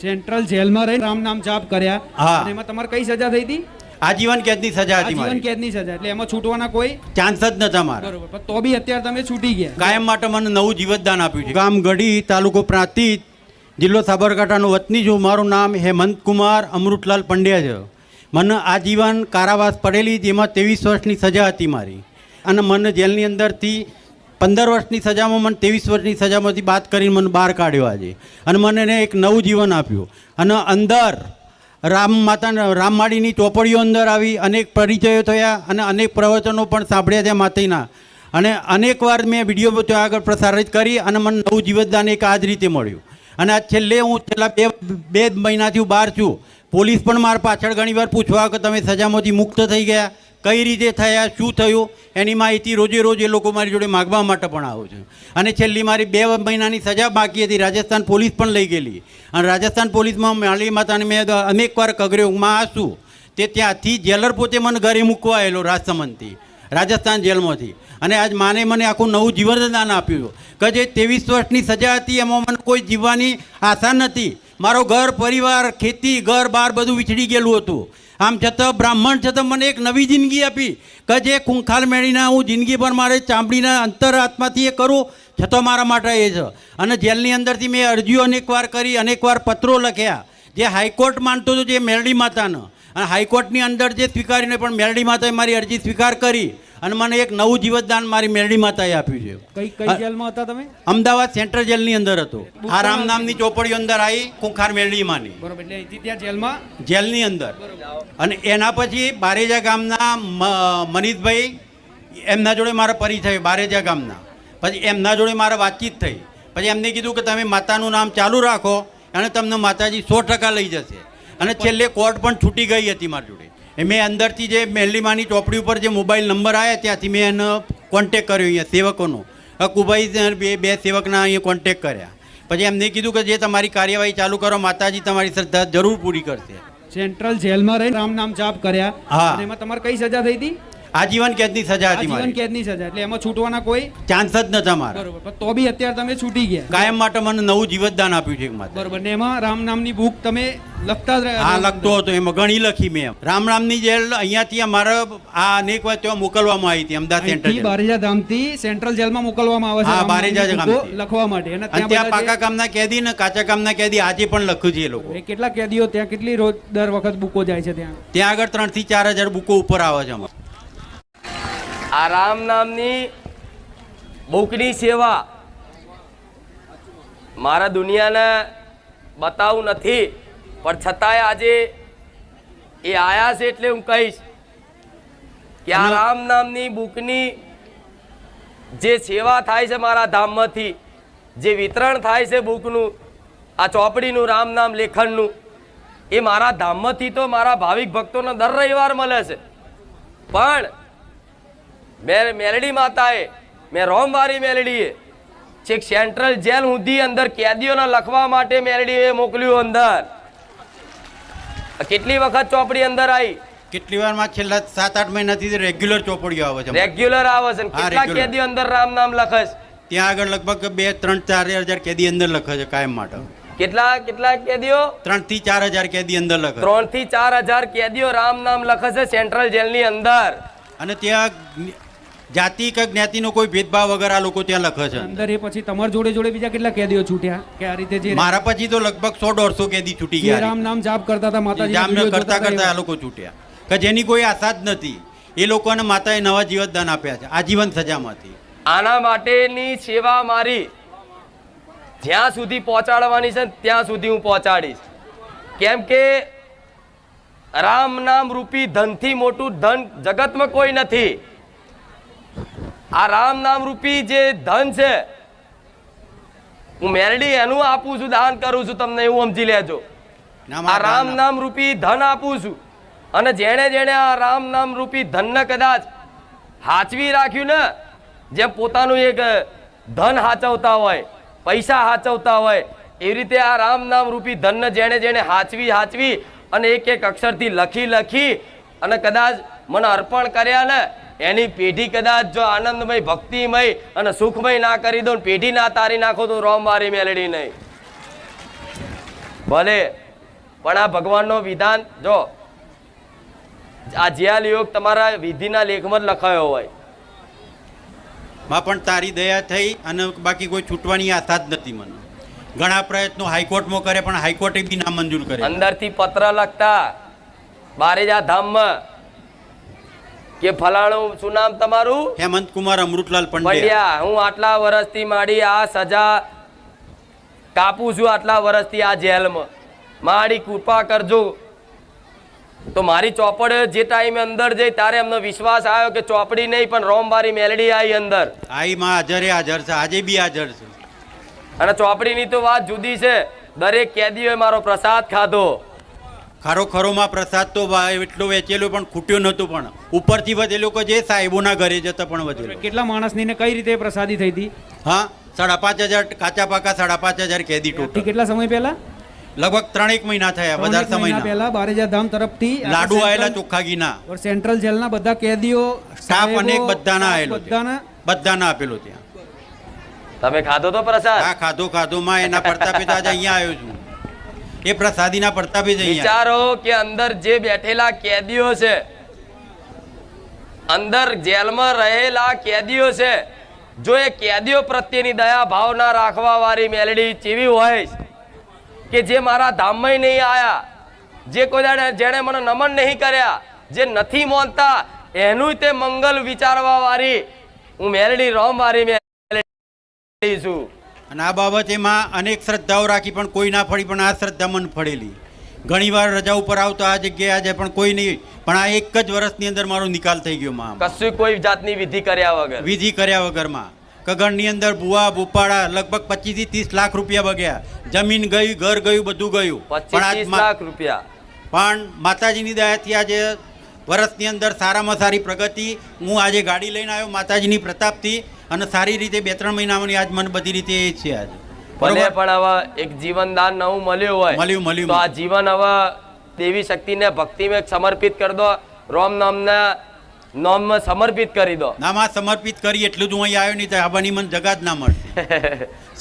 Central જેલમાં રહીને રામ નામ જાપ કર્યા. હા. અને એમાં તમારે કઈ સજા થઈ હતી? આજીવન કેદની સજા હતી આજીવન મારી. કેદની સજા. એટલે એમાં છૂટવાના કોઈ ચાન્સ જ નતા મારા. બરોબર. પણ તો બી અત્યારે તમે છૂટી ગયા. કાયમ માટે મને નવું જીવતદાન આપ્યું છે. ગામ ગઢી, તાલુકો પ્રાંતિજ, જિલ્લો સાબરકાંઠાનો વતની છું. મારું નામ હેમંત કુમાર અમૃતલાલ પંડ્યા છે. મને આજીવન કારાવાસ પડેલી, જેમાં 23 વર્ષની સજા હતી મારી. અને મને જેલની અંદરથી 15 વર્ષની સજામાં મને 23 વર્ષની સજામાંથી બાદ કરીને મને બહાર કાઢ્યો આજે. અને મને એને એક નવું જીવન આપ્યું. અને અંદર રામ માતા રામમાળીની ચોપડીઓ અંદર આવી, અનેક પરિચયો થયા અને અનેક પ્રવચનો પણ સાંભળ્યા છે માતાના. અને અનેકવાર મેં વિડીયો ત્યાં આગળ પ્રસારિત કરી અને મને નવું જીવતદાન એક આ જ રીતે મળ્યું. અને આ છેલ્લા બે મહિનાથી હું બહાર છું. પોલીસ પણ મારા પાછળ ઘણીવાર પૂછવા કે તમે સજામાંથી મુક્ત થઈ ગયા, કઈ રીતે થયા, શું થયું, એની માહિતી રોજે રોજ એ લોકો મારી જોડે માગવા માટે પણ આવું છે. અને છેલ્લી મારી 2 મહિનાની સજા બાકી હતી. રાજસ્થાન પોલીસ પણ લઈ ગયેલી. અને રાજસ્થાન પોલીસમાં માળી માતાને મેં અનેકવાર કગર્યો. માં આ શું તે ત્યાંથી જેલર પોતે મને ઘરે મૂકવા આવેલો રાજસમંદથી, રાજસ્થાન જેલમાંથી. અને આજ માને મને આખું નવું જીવનદાન આપ્યું કે જે 23 વર્ષની સજા હતી એમાં મને કોઈ જીવવાની આશા નથી. મારો ઘર પરિવાર, ખેતી, ઘર બાર બધું વિછડી ગયેલું હતું. આમ છતાં બ્રાહ્મણ છતાં મને એક નવી જિંદગી આપી કે જે ખૂંખાર મેળીના હું જિંદગીભર મારે ચામડીના અંતરાત્માથી એ કરું, છતાં મારા માટે એ છે. અને જેલની અંદરથી મેં અરજીઓ અનેકવાર કરી, અનેકવાર પત્રો લખ્યા. જે હાઈકોર્ટ માનતો હતો જે મેરડી માતાનો, અને હાઈકોર્ટની અંદર જે સ્વીકારીને પણ મેરડી માતાએ મારી અરજી સ્વીકાર કરી અને મને એક નવું જીવતદાન મારી મેરડી માતાએ આપ્યું છે. કઈ જેલમાં હતા તમે? અમદાવાદ સેન્ટ્રલ જેલની અંદર હતો. આ રામ નામની ચોપડીઓ અંદર આવી, ખૂંખાર મેરડી માની. બરોબર. એટલે અહીંથી ત્યાં જેલમાં જેલની અંદર. અને એના પછી બારેજા ગામના મનીષભાઈ, એમના જોડે મારો પરિચય, બારેજા ગામના. પછી એમના જોડે મારે વાતચીત થઈ. પછી એમને કીધું કે તમે માતાનું નામ ચાલુ રાખો અને તમને માતાજી 100% લઈ જશે. અને છેલ્લે કોર્ટ પણ છૂટી ગઈ હતી મારી જોડે. મેં અંદરથી જે મેરડીમાની ચોપડી ઉપર જે મોબાઈલ નંબર આવ્યા ત્યાંથી મેં એનો કોન્ટેક કર્યો અહીંયા સેવકોનો. કુભાઈ બે સેવકના અહીંયા કોન્ટેક કર્યા. પછી એમને કીધું કે જે તમારી કાર્યવાહી ચાલુ કરો, માતાજી તમારી શ્રદ્ધા જરૂર પૂરી કરશે. સેન્ટ્રલ જેલમાં રહીને રામ નામ જાપ કર્યા. હા. અને એમાં તમારે કઈ સજા થઈ હતી? આજીવન કેદની સજા હતી આજીવન મારી. કેદની સજા. એટલે એમાં છૂટવાના કોઈ ચાન્સ જ નતા મારા. બરોબર. પણ તો બી અત્યારે તમે છૂટી ગયા. કાયમ માટે મને નવું જીવતદાન આપ્યું છે માતા. બરોબર. ને એમાં રામ નામની બુક તમે લખતા જ રહ્યા? હા, લખતો હતો. એમાં ઘણી લખી મેં. રામ રામની જેલ અહીંયાથી અમારે આ અનેક વાર ત્યાં મોકલવામાં આવી હતી, અમદાવાદ સેન્ટ્રલ જેલ. બારેજા ધામથી સેન્ટ્રલ જેલમાં મોકલવામાં આવે છે. હા, રામ બારેજા નામની ગામથી. બુકો લખવા માટે. અને અને ત્યાં પાકા કામના કેદી ને કાચા કામના કેદી આજે પણ લખ્યું છે એ લોકો. એ કેટલા કેદીઓ ત્યાં કેટલી રોજ દર વખત બુકો જાય છે ત્યાં? ત્યાં આગળ 3 થી 4 હજાર બુકો ઉપર આવે છે અમારે. આ રામ નામની બુકની સેવા મારા દુનિયાને બતાવું નથી, પણ છતાંય આજે એ આયા છે એટલે હું કહીશ કે આ રામ નામની બુકની જે સેવા થાય છે મારા ધામમાંથી, જે વિતરણ થાય છે બુકનું, આ ચોપડીનું, રામ નામ લેખનનું, એ મારા ધામમાંથી તો મારા ભાવિક ભક્તોને દર રવિવાર મળે છે. પણ મેરડી માતાએ, મેં રોમવારી મેરડીએ છેક સેન્ટ્રલ જેલ સુધી અંદર કેદીઓને લખવા માટે મેરડીએ મોકલ્યું અંદર. કેટલી વખત ચોપડી અંદર આવી? કેટલી વારમાં છેલ્લા 7-8 મહિનાથી રેગ્યુલર ચોપડીઓ આવે છે. રેગ્યુલર આવે છે. કેટલા કેદીઓ અંદર રામ નામ લખે છે? ત્યાં આગળ લગભગ 2-3-4 હજાર કેદી અંદર લખે છે કાયમ માટે. કેટલા કેદીઓ? 3 થી 4 હજાર કેદી અંદર લખે. 3 થી 4 હજાર કેદીઓ રામ નામ લખે છે સેન્ટ્રલ જેલની અંદર. અને ત્યાં જાતિ કે જ્ઞાતિનો કોઈ ભેદભાવ વગર આ લોકો ત્યાં લખે છે અંદર. એ પછી તમારા જોડે બીજા કેટલા કેદીઓ છૂટ્યા કે આ રીતે? જે મારા પછી તો લગભગ 100-150 કેદી છૂટી ગયા. રામ નામ જાપ કરતા હતા, માતાજી જામ કરતા આ લોકો છૂટ્યા કે જેની કોઈ આશા જ નથી. એ લોકોને માતાએ નવા જીવતદાન આપ્યા છે આજીવન સજામાંથી. આના માટેની સેવા મારી જ્યાં સુધી પહોંચાડવાની છે ત્યાં સુધી હું પહોંચાડીશ. કેમ કે રામ નામ રૂપી ધનથી મોટું ધન જગતમાં કોઈ નથી. આ રામ નામ રૂપી જે ધન છે, હું મેરડી એનું આપું છું, દાન કરું છું, તમને એવું સમજી લેજો. આ રામ નામ રૂપી ધન આપું છું. અને જેણે આ રામ નામ રૂપી ધનને કદાચ હાચવી રાખ્યું ને, જેમ પોતાનું એક ધન હાચવતા હોય, પૈસા હાચવતા હોય, એવી રીતે આ રામ નામ રૂપી ધનને જેણે હાચવી અને એક એક અક્ષરથી લખી અને કદાચ મને અર્પણ કર્યા ને, એની પેઢી કદાચ જો આનંદમય, ભક્તિમય અને સુખમય ના કરી દો, પેઢી ના તારી નાખો તો રોમ મારી મેલડી નહીં. ભલે પણ આ ભગવાનનો વિધાન જો આ જ્યાં યોગ તમારા વિધિના લેખમાં જ લખાયો હોય માં પણ તારી દયા થઈ અને બાકી કોઈ છૂટવાની આશા જ નથી મને. ઘણા પ્રયત્નો હાઈકોર્ટમાં કરે પણ હાઈકોર્ટે બી ના મંજૂર કરે. અંદરથી પત્ર લખતા બારેજા ધામમાં કે ફલાણું શું નામ તમારું? હેમંતકુમાર અમૃતલાલ પંડ્યા. પંડ્યા, હું આટલા વર્ષથી મારી આ સજા કાપું છું, આટલા વર્ષથી આ જેલમાં મારી કૃપા કરજો. તો મારી ચોપડ જે ટાઈમે અંદર જઈ ત્યારે એમનો વિશ્વાસ આવ્યો કે ચોપડી નહીં પણ રોમવારી મેલડી આવી અંદર. આઈ માં હાજરે હાજર છે, આજે બી હાજર છે. અને ચોપડીની તો વાત જુદી છે. દરેક કેદીઓએ મારો પ્રસાદ ખાધો. ખરો ખરોમાં પ્રસાદ તો એટલો વેચેલો પણ ખૂટ્યો નહોતો, પણ ઉપરથી વધેલો કે જે સાહેબોના ઘરે જતા પણ વધેલો. કેટલા માણસની ને કઈ રીતે પ્રસાદી થઈ હતી? હા, 5,500 કાચા પાકા 5,500 કેદી ટોટલ. કેટલા સમય પહેલા? લગભગ 3 મહિના થયા, વધારે સમય પહેલા બારેજા ધામ તરફથી લાડુ આયેલા ચોખ્ખા ઘીના. સેન્ટ્રલ જેલના બધા કેદીઓ સ્ટાફ અનેક બધાના આયેલો, બધાના આપેલો ત્યાં. તમે ખાધો તો પ્રસાદ? હા, ખાધો માં એના પ્રતાપે તો આજે અહીંયા આવ્યો છું. એ પ્રસાદીના પ્રતાપે જ અહીંયા. વિચારો કે અંદર જે બેઠેલા કેદીઓ છે, અંદર જેલમાં રહેલા કેદીઓ છે, જો એ કેદીઓ પ્રત્યેની દયા ભાવના રાખવા વાળી મેલડી ચેવી હોય કે જે મારા ધામમાં નહીં આયા, જે કોઈ જેણે મને નમન નહીં કર્યા, જે નથી માનતા એનું તે મંગલ વિચારવા વાળી હું મેલડી રોમ વાળી મેલડી છું. અને આ બાબત એમાં અનેક શ્રદ્ધાઓ રાખી પણ કોઈ ના ફળી, પણ આ શ્રદ્ધા મન ફળેલી. ઘણીવાર રજા ઉપર આવતો આ જગ્યાએ આજે પણ કોઈ નહીં, પણ આ એક જ વર્ષની અંદર મારો નિકાલ થઈ ગયો માં. કશું કોઈ જાતની વિધિ કર્યા વગર, વિધિ કર્યા વગરમાં. કગણની અંદર ભુવા ભૂપાડા લગભગ 25 થી 30 લાખ રૂપિયા બગ્યા. જમીન ગયું, ઘર ગયું, બધું ગયું. 25 લાખ રૂપિયા. પણ માતાજીની દયાથી આજે વર્ષની અંદર સારામાં સારી પ્રગતિ. હું આજે ગાડી લઈને આવ્યો માતાજીની પ્રતાપથી, અને સારી રીતે 2-3 મહિનામાં આજ મને બધી રીતે એ છે આજે. ભલે પણ હવે એક જીવનદાન નવું મળ્યું હોય, મળ્યું તો આ જીવન હવે દેવી શક્તિને ભક્તિમાં સમર્પિત કરી દો, રોમ નામના નામમાં સમર્પિત કરી દો. નામાં સમર્પિત કરી એટલું જ હું અહીં આવ્યો, નહીં તો આબાની મને જગા જ ના મળશે.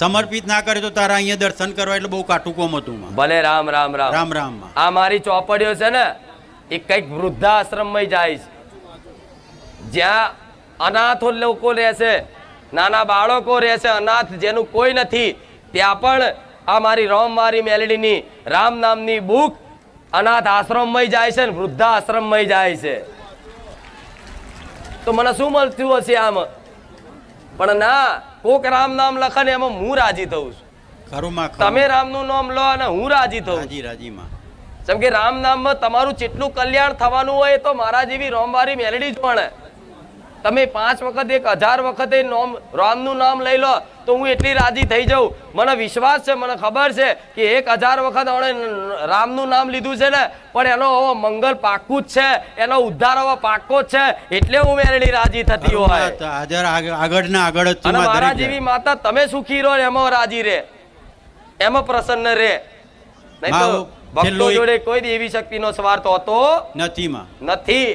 સમર્પિત ના કરે તો તારા અહીંયા દર્શન કરવા એટલે બહુ કાટું કોમ હતું. ભલે રામ રામ રામ રામ રામ. આ મારી ચોપડીઓ છે ને એ કઈક વૃદ્ધાશ્રમમાં જાય છે, જ્યાં અનાથો લોકો રહેશે, નાના બાળકો રહેશે, અનાથ જેનું કોઈ નથી, ત્યાં પણ આ મારી રોમ મારી મેલડીની રામ નામની બુક અનાથ આશ્રમમાં જાય છે ને વૃદ્ધાશ્રમમાં જાય છે. તો મને શું મળતું હશે આમ? પણ ના, કોક રામ નામ લખે ને એમાં હું રાજી થઉં છું. ખરું, તમે રામનું નામ લો અને હું રાજી થઉં. રાજીમાં. જેમ કે રામ નામમાં તમારું જેટલું કલ્યાણ થવાનું હોય તો મારા જેવી રોમવારી મેલડી જ પણ. તમે 5 વખત 1000 વખતે રામનું નામ લઈ લો તો હું એટલી રાજી થઈ જાઉં. મને વિશ્વાસ છે, મને ખબર છે કે 1000 વખત રામનું નામ લીધું છે ને, પણ એનો હવે મંગલ પાક્કું જ છે, એનો ઉદ્ધાર હવે પાક્કો જ છે, એટલે હું મેલડી રાજી થતી હોય. આગળ અને મારા જેવી માતા તમે સુખી રહો એમાં રાજી રહે, એમાં પ્રસન્ન રહે. નહીં તો ભક્તો જોડે કોઈ દેવી શક્તિનો સ્વાર્થ હોતો નથી.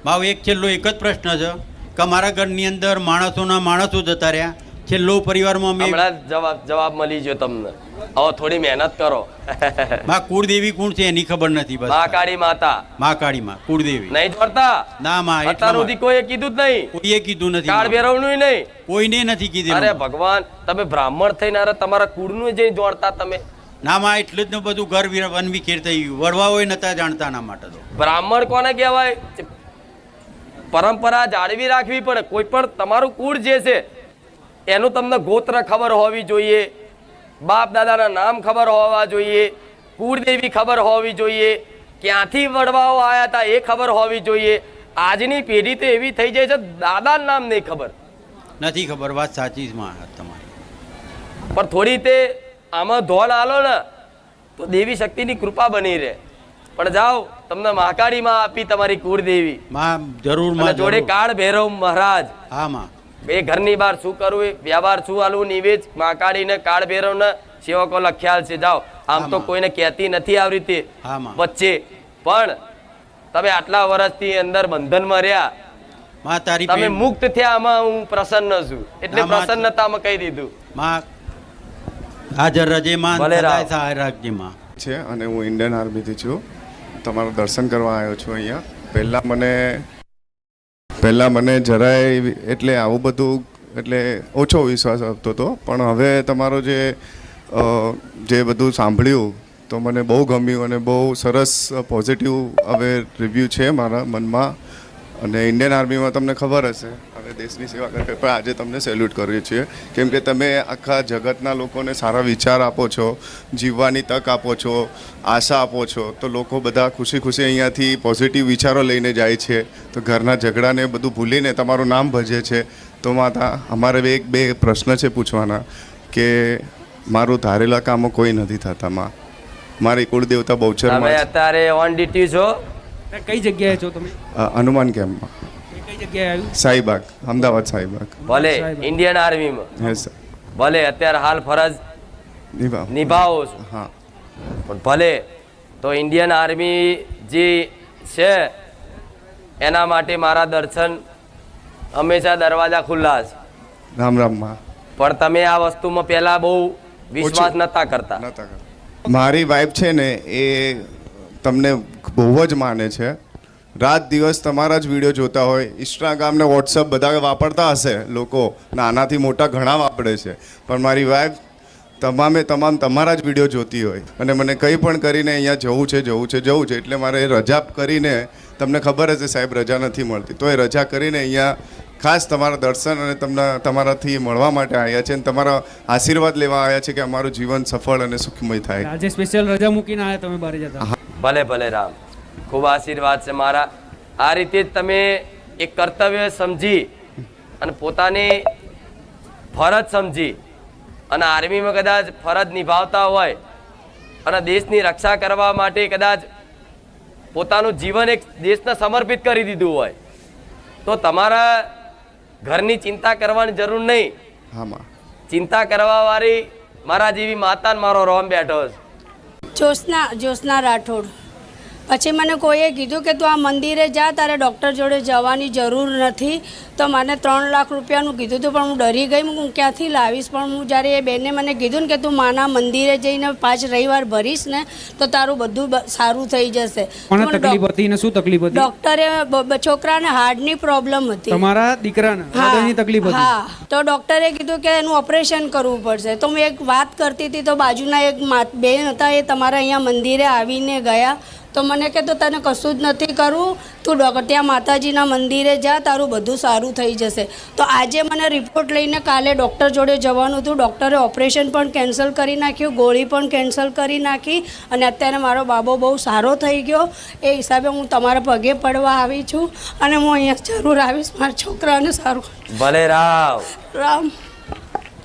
ભાવ એક છેલ્લો એક જ પ્રશ્ન છે કે મારા ઘરની અંદર માણસો જતા રહ્યા. છેલ્લો પરિવારમાં અમે હમણાં જવાબ મળી ગયો તમને. હવે થોડી મહેનત કરો. માં કુળદેવી કોણ છે એની ખબર નથી. બસ મહાકાળી માતા. મહાકાળી માં કુળદેવી નહીં જોડતા? ના માં, અત્યાર સુધી કોઈએ કીધું જ નહીં. કોઈએ કીધું નથી. કાળ ભૈરવનું નહીં, કોઈને નથી કીધું. અરે ભગવાન, તમે બ્રાહ્મણ થઈને તમારા કુળનું જઈ જોડતા તમે? ના માં, એટલું જ બધું ઘર વનવિખેર થઈ ગયું. વડવાઓ નતા જાણતા ના માટે. તો બ્રાહ્મણ કોને કહેવાય? પરંપરા જાળવી રાખવી પડે. કોઈ પણ તમારું કુળ જે છે એનું તમને ગોત્ર ખબર હોવી જોઈએ, બાપ દાદાના નામ ખબર હોવા જોઈએ, કુળદેવી ખબર હોવી જોઈએ, ક્યાંથી વડવાઓ આવ્યા હતા એ ખબર હોવી જોઈએ. આજની પેઢી તો એવી થઈ જાય છે દાદાનું નામ નહીં ખબર. નથી ખબર. વાત સાચી જ માં તમારી. પણ થોડી તે આમાં ધોલ આલો ને તો દેવી શક્તિની કૃપા બની રહે. પણ જાઓ, તમને મહાકાળીમાં આપી તમારી કુળદેવી માં. જરૂર માં. જોડે કાળ ભૈરવ મહારાજ. હા માં. એ ઘરની બહાર શું કરવું, વ્યવહાર શું હાલવું, નિવેદ મહાકાળીને કાળ ભૈરવને સેવકો લખ્યાલ છે. જાઓ, આમ તો કોઈને કહેતી નથી આવી રીતે વચ્ચે, પણ તમે આટલા વર્ષથી અંદર બંધનમાં રહ્યા, તમે મુક્ત થયા, આમાં હું પ્રસન્ન છું. એટલે પ્રસન્નતામાં કહી દીધું. હાજર રજેમાન ભલે રામ. સદાય સહાય રાખજે માં. છે અને હું ઇન્ડિયન આર્મીથી છું. તમારું દર્શન કરવા આવ્યો છું અહીંયા. પહેલાં મને જરાય એટલે આવું બધું એટલે ઓછો વિશ્વાસ આપતો હતો, પણ હવે તમારો જે બધું સાંભળ્યું તો મને બહુ ગમ્યું અને બહુ સરસ પોઝિટિવ હવે રિવ્યૂ છે મારા મનમાં. અને ઇન્ડિયન આર્મીમાં તમને ખબર હશે હવે દેશની સેવા કરે, પણ આજે તમને સેલ્યુટ કરીએ છીએ કેમ કે તમે આખા જગતના લોકોને સારા વિચાર આપો છો, જીવવાની તક આપો છો, આશા આપો છો, તો લોકો બધા ખુશી ખુશી અહીંયાથી પોઝિટિવ વિચારો લઈને જાય છે, તો ઘરના ઝઘડાને બધું ભૂલીને તમારું નામ ભજે છે. તો માતા અમારે એક બે પ્રશ્ન છે પૂછવાના કે મારું ધારેલા કામો કોઈ નથી થતા માં. મારી કુળદેવતા તમે બહુચરમાં અત્યારે ઓન ડ્યુટી છો? કઈ જગ્યાએ છો તમે? હનુમાન કેમ્પમાં, કઈ જગ્યાએ આવ્યું? શાહીબાગ, અમદાવાદ શાહીબાગ. ભલે ઇન્ડિયન આર્મીમાં, યસ સર. ભલે અત્યારે હાલ ફરજ નિભાવ. નિભાવો છો, હા. પણ ભલે તો ઇન્ડિયન આર્મી જે છે એના માટે મારા દર્શન હંમેશા દરવાજા ખુલ્લા છે. રામ રામ માં. પણ તમે આ વસ્તુમાં પહેલા બહુ વિશ્વાસ નતા કરતા. નતા કરતા. મારી વાઈફ છે ને એ તમને બહુ જ માને છે. રાત દિવસ તમારા જ વિડીયો જોતા હોય. ઇન્સ્ટાગ્રામ ને વોટ્સઅપ બધા વાપરતા હશે લોકો, નાનાથી મોટા ઘણા વાપરે છે, પણ મારી વાઈફ તમામ તમારા જ વિડીયો જોતી હોય અને મને કંઈ પણ કરીને અહીંયા જવું છે એટલે મારે રજા કરીને, તમને ખબર હશે સાહેબ રજા નથી મળતી, તો એ રજા કરીને અહીંયા ખાસ તમારા દર્શન અને તમારાથી મળવા માટે આવ્યા છે અને તમારા આશીર્વાદ લેવા આવ્યા છે કે અમારું જીવન સફળ અને સુખમય થાય. આજે સ્પેશિયલ રજા મૂકીને આવ્યા તમે બારે જતા? ભલે ભલે રામ, ખૂબ આશીર્વાદ છે મારા. આ રીતે જ તમે એક કર્તવ્ય સમજી અને પોતાની ફરજ સમજી અને આર્મીમાં કદાચ ફરજ નિભાવતા હોય અને દેશની રક્ષા કરવા માટે કદાચ પોતાનું જીવન એક દેશને સમર્પિત કરી દીધું હોય તો તમારા ઘરની ચિંતા કરવાની જરૂર નહીં. હા માં. ચિંતા કરવા વાળી મારા જેવી માતા ને મારો રોમ બેઠો છે. જ્યોત્સના રાઠોડ. પછી મને કોઈએ કીધું કે તું આ મંદિરે જા, તારે ડૉક્ટર જોડે જવાની જરૂર નથી. તો મને 3 લાખ રૂપિયાનું કીધું હતું, પણ હું ડરી ગઈ, હું ક્યાંથી લાવીશ. પણ હું જ્યારે એ બેને મને કીધું ને કે તું માના મંદિરે જઈને 5 રવિવાર ભરીશ ને તો તારું બધું સારું થઈ જશે. પણ તકલીફ હતી ને શું તકલીફ હતી? ડૉક્ટરે છોકરાને હાર્ટની પ્રોબ્લેમ હતી. તમારા દીકરાને હૃદયની તકલીફ હતી? હા. તો ડૉક્ટરે કીધું કે એનું ઓપરેશન કરવું પડશે. તો હું એક વાત કરતી હતી તો બાજુના એક બેન હતા, એ તમારા અહીંયા મંદિરે આવીને ગયા. તો મને કે તો તને કશું જ નથી કરવું, તું ત્યાં માતાજીના મંદિરે જા, તારું બધું સારું થઈ જશે. તો આજે મને રિપોર્ટ લઈને કાલે ડૉક્ટર જોડે જવાનું હતું. ડૉક્ટરે ઓપરેશન પણ કેન્સલ કરી નાખ્યું, ગોળી પણ કેન્સલ કરી નાખી અને અત્યારે મારો બાબો બહુ સારો થઈ ગયો. એ હિસાબે હું તમારા પગે પડવા આવી છું અને હું અહીંયા જરૂર આવીશ મારા છોકરાને સારું. ભલે રામ રામ.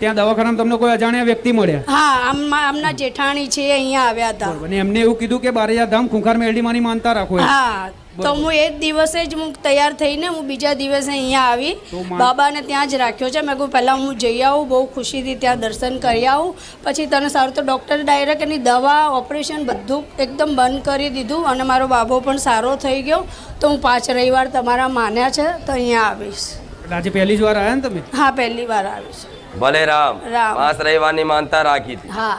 ત્યાં દવાખાનામાં તમને કોઈ અજાણ્યા વ્યક્તિ મળ્યા? હા, આમના જેઠાણી છે, અહીંયા આવ્યા હતા. અને એમને એવું કીધું કે બારેજા ધામ ખૂંખાર મેલડીમાંની માનતા રાખો એમ? હા. તો હું એ જ દિવસે જ હું તૈયાર થઈને હું બીજા દિવસે અહીંયા આવી. બાબાને ત્યાં જ રાખ્યો છે. મેં કહ્યું પહેલાં હું જઈ આવું, બહુ ખુશીથી ત્યાં દર્શન કરી આવું, પછી તને સારું. તો ડૉક્ટરે ડાયરેક્ટ એની દવા, ઓપરેશન બધું એકદમ બંધ કરી દીધું અને મારો બાબો પણ સારો થઈ ગયો. તો હું 5 રવિવાર તમારા માન્યા છે તો અહીંયા આવીશ. આજે પહેલી જ વાર આવ્યા ને તમે? હા, પહેલી વાર આવીશ. ભલે રામ. રામ. 5 રવિવારની માનતા રાખી હતી. હા.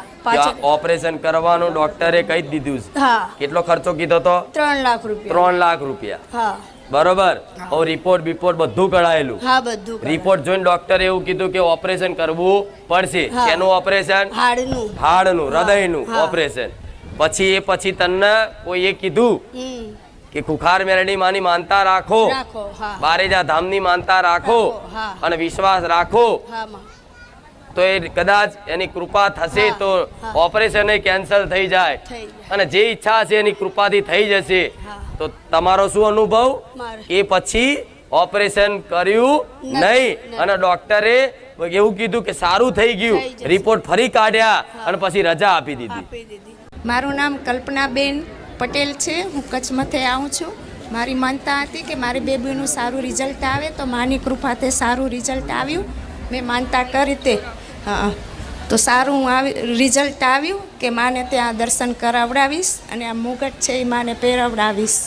ઓપરેશન કરવાનું ડોક્ટરે કહી જ દીધું છે. હા. કેટલો ખર્ચો કીધો તો? 3 લાખ રૂપિયા. 3 લાખ રૂપિયા. હા. બરોબર. હવે રિપોર્ટ બધું કઢાયેલું. હા, બધું. રિપોર્ટ જોઈને ડોક્ટરે એવું કીધું કે ઓપરેશન કરવું પડશે. શેનું ઓપરેશન? હાડનું, હૃદયનું ઓપરેશન. પછી તને કોઈએ કીધું કે ખુખાર મેરડી માની માનતા રાખો, બારેજા ધામની માનતા રાખો અને વિશ્વાસ રાખો તો એ કદાચ એની કૃપા થશે તો ઓપરેશન કેન્સલ થઈ જાય અને જે ઈચ્છા છે એની કૃપાથી થઈ જશે. તો તમારો શું અનુભવ? એ પછી ઓપરેશન કર્યું નહીં અને ડોક્ટરે એવું કીધું કે સારું થઈ ગયું, રિપોર્ટ ફરી કાઢ્યા અને પછી રજા આપી દીધી. મારું નામ કલ્પનાબેન પટેલ છે. હું કચ્છમાંથી આવું છું. મારી માનતા હતી કે મારી બેબીનું સારું રિઝલ્ટ આવે, તો માની કૃપાથી સારું રિઝલ્ટ આવ્યું. મેં માનતા કરી તે તો સારું રિઝલ્ટ આવ્યું કે માને ત્યાં દર્શન કરાવડાવીશ અને આ મુગટ છે એ માને પહેરાવડાવીશ.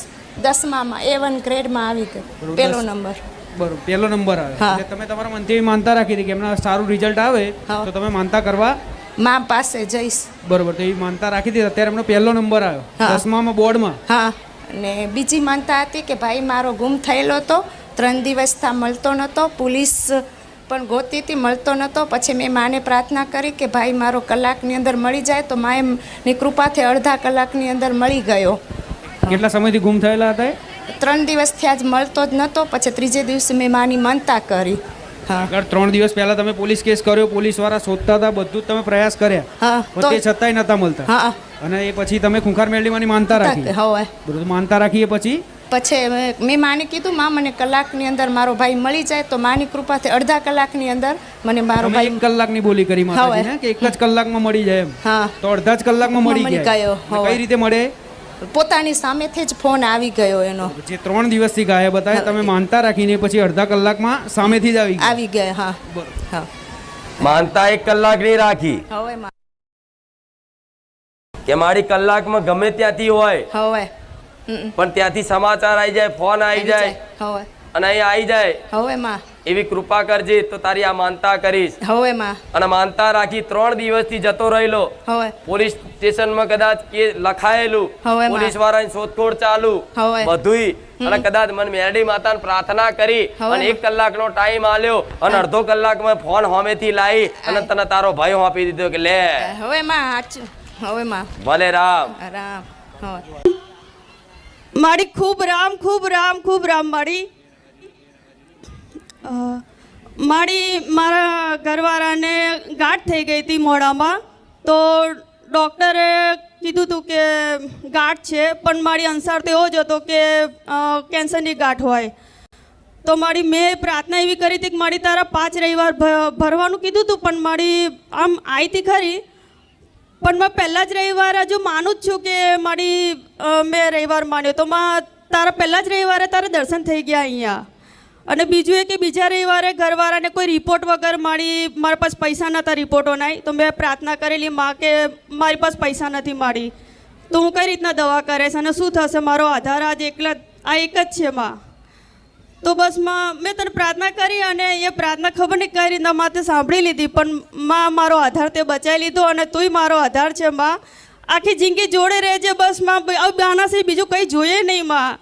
10મામાં A1 ગ્રેડમાં આવી ગઈ, પહેલો નંબર. બરોબર, પહેલો નંબર આવે. એટલે તમે તમારા મનથી માનતા રાખી હતી કે એમના સારું રિઝલ્ટ આવે તો તમે માનતા કરવા મા પાસે જઈશ. બરોબર, તો એ માનતા રાખી હતી. અત્યારે એમનો પહેલો નંબર આવ્યો હા. 10મામાં બોર્ડમાં. હા, અને બીજી માનતા હતી કે ભાઈ મારો ગુમ થયેલો હતો, 3 દિવસથી મળતો નહોતો, પોલીસ પણ ગોતી હતી, મળતો નહોતો. પછી મેં માને પ્રાર્થના કરી કે ભાઈ મારો કલાકની અંદર મળી જાય, તો માની કૃપાથી અડધા કલાકની અંદર મળી ગયો. કેટલા સમયથી ગુમ થયેલા હતા એ? 3 દિવસથી આજ મળતો જ નહોતો. પછી ત્રીજે દિવસે મેં માની માનતા કરી. હા આગળ 3 દિવસ પહેલા તમે પોલીસ કેસ કર્યો, પોલીસ વાળા શોધતા હતા, બધું જ તમે પ્રયાસ કર્યા, હા પણ તે છતાંય નતા મળતા. હા અને એ પછી તમે ખૂંખાર મેળવીની માનતા રાખી. હવે બરોબર, માનતા રાખી એ પછી પછી મેં માને કીધું માં મને કલાકની અંદર મારો ભાઈ મળી જાય, તો માની કૃપાથી અડધા કલાકની અંદર મને મારો તમે ભાઈ 1 કલાકની બોલી કરી માતાજીને કે 1 જ કલાકમાં મળી જાય એમ. હા તો અડધા જ કલાકમાં મળી મળી ગયા. ગયો, અને હવે. કઈ રીતે મળે? પોતાની સામેથી જ ફોન આવી ગયો એનો. જે 3 દિવસથી ગાયબ હતા એ તમે માનતા રાખીને પછી અડધા કલાકમાં સામેથી જ આવી ગયા. આવી ગયા. હા બરોબર. હા માનતા 1 કલાકની રાખી હવે કે મારી કલાકમાં ગમે ત્યાંથી હોય હવે પણ ત્યાંથી સમાચાર આવી જાય, ફોન આવી જાય હવે અને અહીંયા આવી જાય હવે માં એવી કૃપા કરજે. તો તારી આ માનતા કરીશ. હવે માં અને માનતા રાખી 3 દિવસથી જતો રહેલો, હવે પોલીસ સ્ટેશનમાં કદાચ કે લખાયેલું, હવે માં. પોલીસ વાળાની શોધખોળ ચાલુ, હવે. બધુંય. અને કદાચ મને મેરડી માતાને પ્રાર્થના કરી હવે અને 1 કલાકનો ટાઈમ આલ્યો અને અડધો કલાકમાં ફોન હોમેથી લાવી અને તને તારો ભાઈ આપી દીધો કે લે હવે માં સાચું. હવે માં ભલે રામ. રામ. હવે મારી ખૂબ રામ ખૂબ રામ ખૂબ રામ મારી મારા ઘરવાળાને ગાંઠ થઈ ગઈ હતી મોઢામાં, તો ડૉક્ટરે કીધું હતું કે ગાંઠ છે, પણ મારી અંસાર તો એવો જ હતો કે કેન્સરની ગાંઠ હોય. તો મેં પ્રાર્થના એવી કરી હતી કે મારી તારા 5 રવિવાર ભરવાનું કીધું હતું, પણ મારી આમ આવી હતી ખરી, પણ મેં પહેલા જ રવિવાર હજુ માનું જ છું કે મેં રવિવાર માન્યો, તો તારા પહેલા જ રવિવારે તારા દર્શન થઈ ગયા અહીંયા. અને બીજું એ કે બીજા રવિવારે ઘરવાળાને કોઈ રિપોર્ટ વગર મારા પાસે પૈસા નહોતા રિપોર્ટો નહીં, તો મેં પ્રાર્થના કરેલી માં કે મારી પાસે પૈસા નથી મારી, તો હું કઈ રીતના દવા કરીશ અને શું થશે, મારો આધાર આજ આ એક જ છે માં. તો બસ મેં તને પ્રાર્થના કરી અને એ પ્રાર્થના ખબર નહીં કઈ રીતના માથે સાંભળી લીધી, પણ મારો આધાર તે બચાવી લીધો અને તુંય મારો આધાર છે માં. આખી જિંદગી જોડે રહેજે બસ આના સિવાય બીજું કંઈ જોઈએ નહીં માં.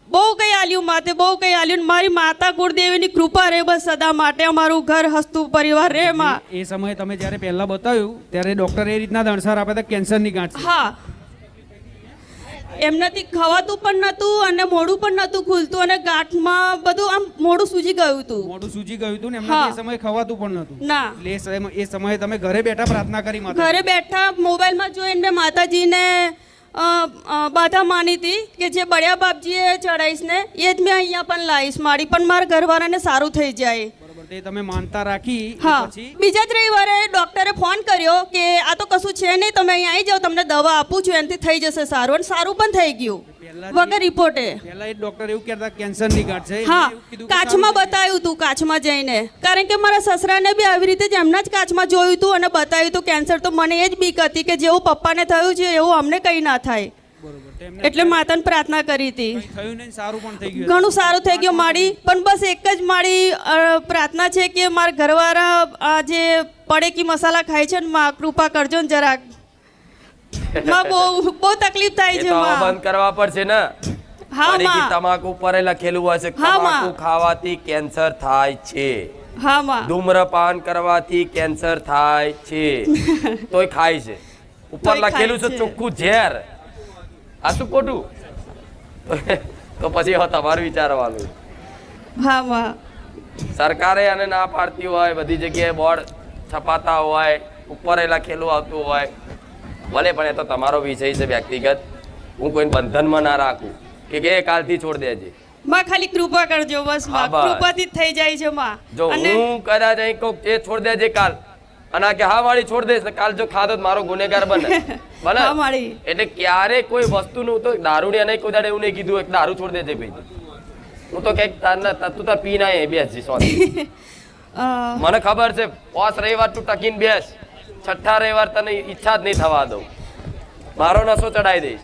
બહુ કંઈ આલ્યું માથે, બહુ કંઈ આલ્યું. મારી માતા કુળદેવીની કૃપા રહે બસ સદા માટે, અમારું ઘર હસતું પરિવાર રહે માં. એ સમયે તમે જ્યારે પહેલા બતાવ્યું ત્યારે ડોક્ટરે એ રીતના જ અણસાર આપ્યા હતા કેન્સરની ગાંઠ છે. હા, એમનાથી ખવાતું પણ નહોતું અને મોઢું પણ નહોતું ખુલતું અને ગાંઠમાં બધું આમ મોઢું સૂજી ગયું હતું. મોઢું સૂજી ગયું હતું ને એમના હા. એ સમયે ખવાતું પણ નહોતું. ના, એટલે એ સમયે તમે ઘરે બેઠા પ્રાર્થના કરી માતા. ઘરે બેઠા મોબાઈલમાં જોઈને મેં માતાજીને બાધા માની હતી કે જે બળ્યા બાપજીએ ચડાવીશ ને એ જ મેં અહીંયા પણ લાવીશ મારી, પણ મારા ઘરવાળાને સારું થઈ જાય. બરોબર, તે તમે માનતા રાખી હા, પછી બીજા જ રવિવારે ડૉક્ટરે ફોન કર્યો કે આ તો કશું છે નહીં, તમે અહીંયા આવી જાઓ, તમને દવા આપું છું, એનાથી થઈ જશે સારું. અને સારું પણ થઈ ગયું વગર રિપોર્ટે. પહેલા એ ડોક્ટર એવું કહેતા કેન્સરની ગાંઠ છે. હા, એમને એવું કીધું કે કાચમાં સારું છે. બતાવ્યું હતું, કાચમાં જઈને, કારણ કે મારા સસરાને બી આવી રીતે જ એમના જ કાચમાં જોયું હતું અને બતાવ્યું હતું કેન્સર. તો મને એ જ બીક હતી કે જેવું પપ્પાને થયું છે એવું અમને કંઈ ના થાય, બરોબર, તો એમને એટલે માતાને પ્રાર્થના કરી હતી. કંઈ થયું નહીં, સારું પણ થઈ ગયું. ઘણું સારું થઈ ગયું મારી. પણ બસ એક જ મારી પ્રાર્થના છે કે મારા ઘરવાળા આ જે પડેકી મસાલા ખાય છે ને માં કૃપા કરજો ને જરાક. માં બહુ તકલીફ થાય એ છે તો હવે માં. બંધ કરવા પડશે ને. હા પડીકી માં. તમાકુ પર લખેલું હોય છે હા, માં. તમાકુ ખાવાથી કેન્સર થાય છે, હા માં. ધૂમ્રપાન કરવાથી કેન્સર થાય છે, તોય ખાય છે. ઉપર તોય લખેલું છે ખાય છે. ચોખ્ખું ઝેર. આ શું ખોટું? તો પછી હવે તમારે વિચારવાનું. હા માં. સરકારે આને ના પાડતી હોય, બધી જગ્યાએ બોર્ડ છપાતા હોય, ઉપર લખેલું આવતું હોય, ભલે, પણ એ તો તમારો વિષય છે વ્યક્તિગત. હું કોઈને બંધનમાં ના રાખું કે કાલથી છોડ દેજે. માં ખાલી કૃપા કરજો બસ હા, માં. બસ. કૃપાથી જ થઈ જાય છે માં. જો અને હું કદાચ અહીં કહું એ છોડ દેજે કાલ, અને આ કે હા વાળી છોડ દઈશ ને કાલ જો ખાધો તો મારો ગુનેગાર બને. બને? હા, વાળી. એટલે ક્યારે કોઈ વસ્તુનું તો દારૂડિયા નહીં કોઈ દાડે એવું નહીં કીધું કે દારૂ છોડ દેજે ભાઈ. હું તો કઈક તું તાર પી ના બેસ સોરી. મને ખબર છે 5 રવિવાર તું ટકીને બેસ, 6થા રવિવાર તને ઈચ્છા જ નહીં થવા દઉં, મારો નશો ચડાવી દઈશ.